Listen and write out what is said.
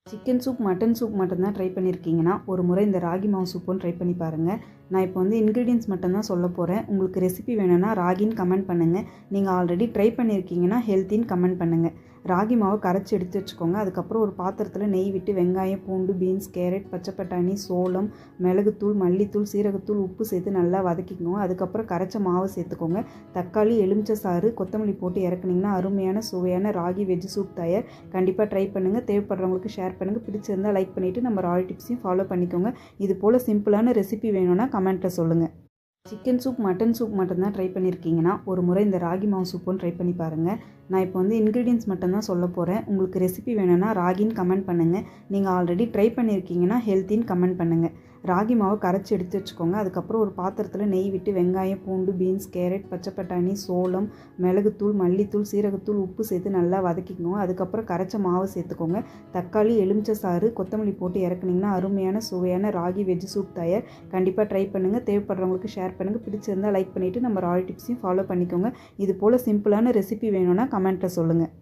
Chicken soup, mutton soup மட்டும் தான் try பண்ணியிருக்கீங்கன்னா, ஒரு முறை இந்த ராகி மாவு சூப்பும் ட்ரை பண்ணி பாருங்கள். நான் இப்போ வந்து இன்க்ரீடியன்ட்ஸ் மட்டும் தான் சொல்ல போகிறேன். உங்களுக்கு ரெசிபி வேணும்னா ராகின்னு கமெண்ட் பண்ணுங்கள். நீங்கள் ஆல்ரெடி ட்ரை பண்ணியிருக்கீங்கன்னா ஹெல்த்தின்னு கமெண்ட் பண்ணுங்கள். ராகி மாவை கரைச்சி எடுத்து வச்சுக்கோங்க. அதுக்கப்புறம் ஒரு பாத்திரத்தில் நெய் விட்டு வெங்காயம், பூண்டு, பீன்ஸ், கேரட், பச்சை பட்டாணி, சோளம், மிளகுத்தூள், மல்லித்தூள், சீரகத்தூள், உப்பு சேர்த்து நல்லா வதக்கிக்கோங்க. அதுக்கப்புறம் கரைச்ச மாவு சேர்த்துக்கோங்க. தக்காளி, எலுமிச்சை சாறு, கொத்தமல்லி போட்டு இறக்குனீங்கன்னா அருமையான சுவையான ராகி வெஜ் சூப் தயார். கண்டிப்பாக ட்ரை பண்ணுங்கள். தேவைப்படுறவங்களுக்கு ஷேர் பண்ணுங்கள். பிடிச்சிருந்தால் லைக் பண்ணிவிட்டு நம்ம ராயல் டிப்ஸையும் ஃபாலோ பண்ணிக்கோங்க. இது போல் சிம்பிளான ரெசிபி வேணும்னா கமெண்ட்டில் சொல்லுங்கள். சிக்கன் சூப், மட்டன் சூப் மட்டும் தான் ட்ரை பண்ணியிருக்கீங்கன்னா, ஒரு முறை இந்த ராகி மாவு சூப்பும் ட்ரை பண்ணி பாருங்கள். நான் இப்போ வந்து இன்க்ரீடியன்ட்ஸ் மட்டும் தான் சொல்ல போகிறேன். உங்களுக்கு ரெசிபி வேணும்னா ராகின்னு கமெண்ட் பண்ணுங்கள். நீங்கள் ஆல்ரெடி ட்ரை பண்ணியிருக்கீங்கன்னா ஹெல்த்தின்னு கமெண்ட் பண்ணுங்கள். ராகி மாவை கரைச்சி எடுத்து வச்சுக்கோங்க. அதுக்கப்புறம் ஒரு பாத்திரத்தில் நெய் விட்டு வெங்காயம், பூண்டு, பீன்ஸ், கேரட், பச்சை பட்டாணி, சோளம், மிளகுத்தூள், மல்லித்தூள், சீரகத்தூள், உப்பு சேர்த்து நல்லா வதக்கிக்கோங்க. அதுக்கப்புறம் கரைச்ச மாவு சேர்த்துக்கோங்க. தக்காளி, எலுமிச்சை சாறு, கொத்தமல்லி போட்டு இறக்குனீங்கன்னா அருமையான சுவையான ராகி வெஜ் சூப் தயார். கண்டிப்பாக ட்ரை பண்ணுங்கள். தேவைப்படுறவங்களுக்கு ஷேர் பண்ணுங்கள். பிடிச்சிருந்தால் லைக் பண்ணிவிட்டு நம்ம ராயல் டிப்ஸையும் ஃபாலோ பண்ணிக்கோங்க. இது போல் சிம்பிளான ரெசிபி வேணும்னா கமெண்ட்டில் சொல்லுங்கள்.